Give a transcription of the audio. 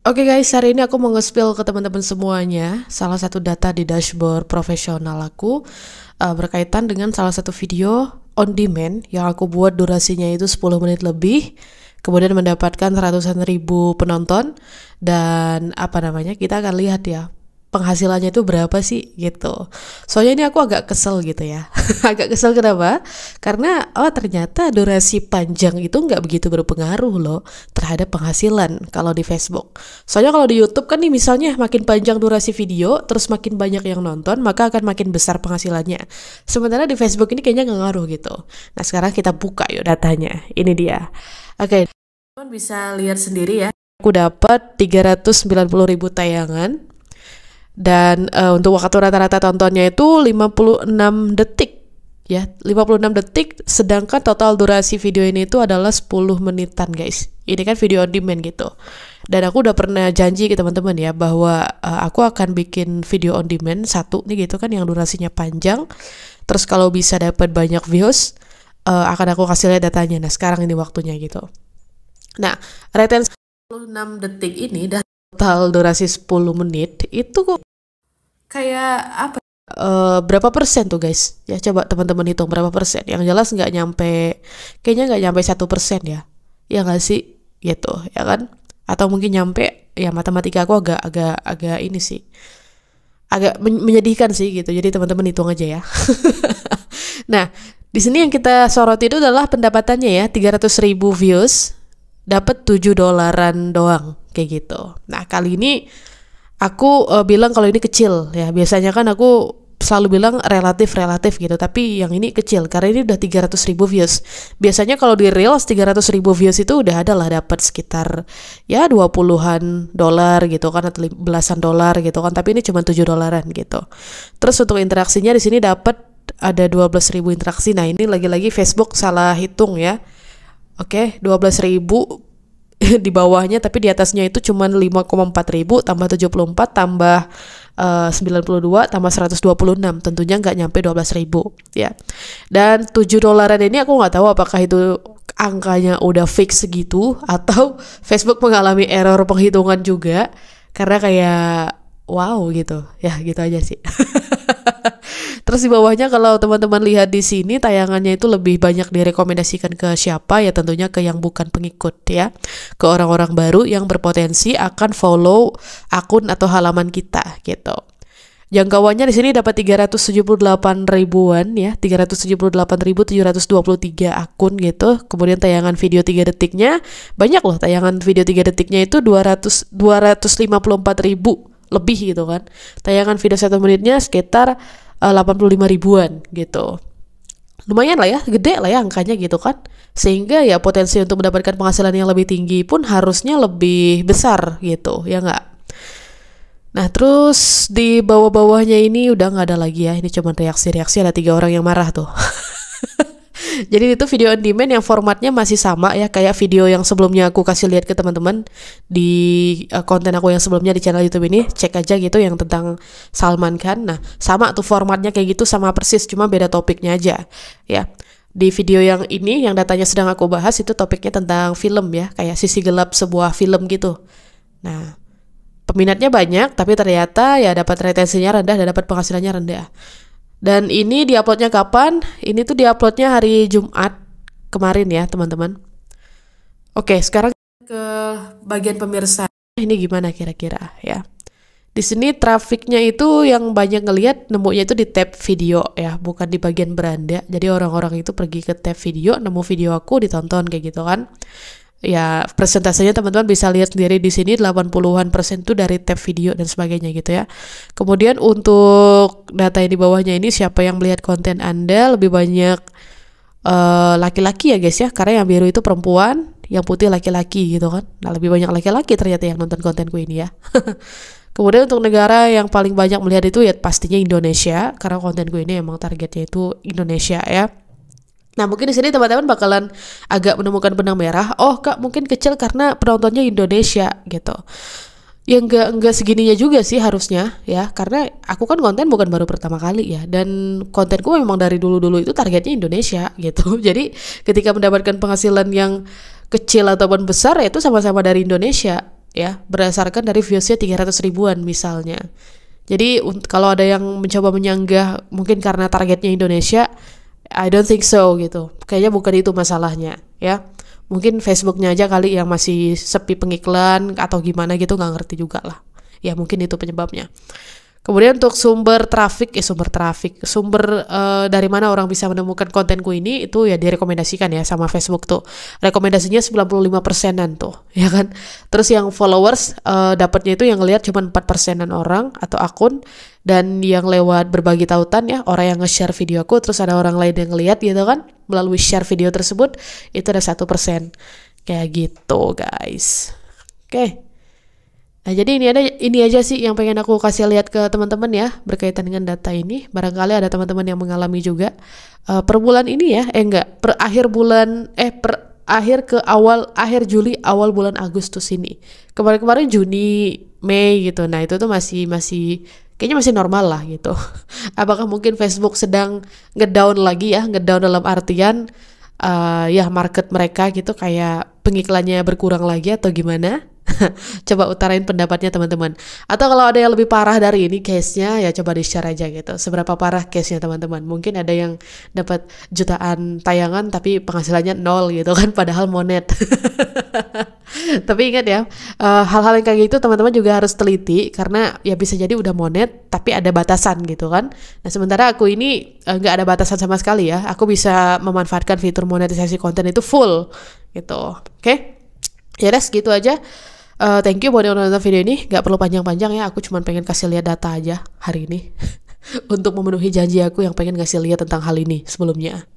Oke guys, hari ini aku mau nge-spill ke teman-teman semuanya salah satu data di dashboard profesional aku berkaitan dengan salah satu video on demand yang aku buat durasinya itu 10 menit lebih, kemudian mendapatkan ratusan ribu penonton. Dan kita akan lihat ya penghasilannya itu berapa sih gitu. Soalnya ini aku agak kesel gitu ya. Agak kesel kenapa? Karena ternyata durasi panjang itu nggak begitu berpengaruh loh terhadap penghasilan kalau di Facebook. Soalnya kalau di YouTube kan nih misalnya makin panjang durasi video terus makin banyak yang nonton maka akan makin besar penghasilannya. Sementara di Facebook ini kayaknya nggak ngaruh gitu. Nah sekarang kita buka yuk datanya. Ini dia. Oke, teman bisa lihat sendiri ya. Aku dapat 390.000 tayangan. Dan untuk waktu rata-rata tontonnya itu 56 detik ya, 56 detik, sedangkan total durasi video ini itu adalah 10 menitan guys. Ini kan video on demand gitu. Dan aku udah pernah janji ke teman-teman ya bahwa aku akan bikin video on demand satu nih gitu kan yang durasinya panjang. Terus kalau bisa dapat banyak views akan aku kasih lihat datanya. Nah, sekarang ini waktunya gitu. Nah, retensi 56 detik ini dan total durasi 10 menit itu kok kayak apa? Berapa persen tuh guys? Ya coba teman-teman hitung berapa persen. Yang jelas kayaknya nggak nyampe 1% ya. Ya nggak sih? Gitu ya kan? Atau mungkin nyampe, ya matematika aku agak ini sih. Agak menyedihkan sih gitu. Jadi teman-teman hitung aja ya. Nah, di sini yang kita soroti itu adalah pendapatannya ya, 300.000 views, dapat $7 doang kayak gitu. Nah, kali ini aku bilang kalau ini kecil ya. Biasanya kan aku selalu bilang relatif gitu, tapi yang ini kecil karena ini udah 300.000 views. Biasanya kalau di Reels 300.000 views itu udah ada lah dapat sekitar ya 20-an dolar gitu kan, atau belasan dolar gitu kan, tapi ini cuma $7 gitu. Terus untuk interaksinya di sini dapat ada 12.000 interaksi. Nah, ini lagi-lagi Facebook salah hitung ya. Oke, 12.000 di bawahnya, tapi di atasnya itu cuma 5,4.000 tambah 74 tambah 92 tambah 126, tentunya nggak nyampe 12.000 ya. Dan $7 ini aku nggak tahu apakah itu angkanya udah fix segitu atau Facebook mengalami error penghitungan juga, karena kayak wow gitu ya, gitu aja sih. Terus di bawahnya kalau teman-teman lihat di sini tayangannya itu lebih banyak direkomendasikan ke siapa ya, tentunya ke yang bukan pengikut ya, ke orang-orang baru yang berpotensi akan follow akun atau halaman kita gitu. Jangkauannya di sini dapat 378 ribuan ya, 378.723 akun gitu. Kemudian tayangan video 3 detiknya banyak loh, tayangan video 3 detiknya itu 254 ribu lebih gitu kan. Tayangan video 1 menitnya sekitar 85 ribuan gitu. Lumayan lah ya, gede lah ya angkanya gitu kan. Sehingga ya potensi untuk mendapatkan penghasilan yang lebih tinggi pun harusnya lebih besar gitu, ya nggak? Nah, terus di bawah-bawahnya ini udah nggak ada lagi ya. Ini cuma reaksi-reaksi, ada 3 orang yang marah tuh. Jadi itu video on demand yang formatnya masih sama ya, kayak video yang sebelumnya aku kasih lihat ke teman-teman di konten aku yang sebelumnya di channel YouTube ini. Cek aja gitu yang tentang Salman Khan. Nah, sama tuh formatnya kayak gitu, sama persis, cuma beda topiknya aja ya. Di video yang ini yang datanya sedang aku bahas itu topiknya tentang film ya, kayak sisi gelap sebuah film gitu. Nah, peminatnya banyak tapi ternyata ya dapat retensinya rendah dan dapat penghasilannya rendah. Dan ini diuploadnya kapan? Ini tuh diuploadnya hari Jumat kemarin ya teman-teman. Oke, sekarang ke bagian pemirsa. Ini gimana kira-kira ya? Di sini trafiknya itu yang banyak ngelihat nemunya itu di tab video ya, bukan di bagian beranda. Jadi orang-orang itu pergi ke tab video, nemu video aku, ditonton kayak gitu kan. Ya, presentasenya teman-teman bisa lihat sendiri di sini, 80-an% itu dari tab video dan sebagainya gitu ya. Kemudian untuk data yang di bawahnya ini, siapa yang melihat konten Anda, lebih banyak laki-laki ya guys ya, karena yang biru itu perempuan, yang putih laki-laki gitu kan. Nah, lebih banyak laki-laki ternyata yang nonton kontenku ini ya. Kemudian untuk negara yang paling banyak melihat itu ya pastinya Indonesia, karena kontenku ini emang targetnya itu Indonesia ya. Nah, mungkin di sini teman-teman bakalan agak menemukan benang merah. Oh, Kak, mungkin kecil karena penontonnya Indonesia gitu. Ya enggak segininya juga sih harusnya ya, karena aku kan konten bukan baru pertama kali ya, dan kontenku memang dari dulu-dulu itu targetnya Indonesia gitu. Jadi ketika mendapatkan penghasilan yang kecil ataupun besar ya itu sama-sama dari Indonesia ya, berdasarkan dari viewsnya 300 ribuan misalnya. Jadi kalau ada yang mencoba menyanggah mungkin karena targetnya Indonesia, I don't think so gitu. Kayaknya bukan itu masalahnya ya. Mungkin Facebooknya aja kali yang masih sepi pengiklan atau gimana gitu, nggak ngerti juga lah. Ya mungkin itu penyebabnya. Kemudian untuk sumber dari mana orang bisa menemukan kontenku ini, itu ya direkomendasikan ya sama Facebook tuh. Rekomendasinya 95%-an tuh, ya kan. Terus yang followers dapatnya itu yang ngelihat cuma 4%-an orang atau akun, dan yang lewat berbagi tautan ya, orang yang nge-share videoku terus ada orang lain yang ngelihat gitu kan, melalui share video tersebut, itu ada 1%. Kayak gitu, guys. Oke. Nah, jadi ini aja sih yang pengen aku kasih lihat ke teman-teman ya berkaitan dengan data ini. Barangkali ada teman-teman yang mengalami juga per bulan ini ya, per akhir Juli awal bulan Agustus ini. Kemarin Juni, Mei gitu. Nah, itu tuh masih kayaknya masih normal lah gitu. Apakah mungkin Facebook sedang ngedown lagi ya, ngedown dalam artian ya market mereka gitu kayak pengiklannya berkurang lagi atau gimana? Coba utarain pendapatnya teman-teman. Atau kalau ada yang lebih parah dari ini case-nya, ya coba di-share aja gitu. Seberapa parah case-nya teman-teman. Mungkin ada yang dapat jutaan tayangan tapi penghasilannya 0 gitu kan, padahal monet. Tapi ingat ya, hal-hal yang kayak gitu teman-teman juga harus teliti, karena ya bisa jadi udah monet tapi ada batasan gitu kan. Nah, sementara aku ini nggak ada batasan sama sekali ya. Aku bisa memanfaatkan fitur monetisasi konten itu full gitu. Oke? Ya udah segitu aja. Thank you buat yang nonton video ini. Gak perlu panjang-panjang ya, aku cuma pengen kasih lihat data aja hari ini untuk memenuhi janji aku yang pengen ngasih lihat tentang hal ini sebelumnya.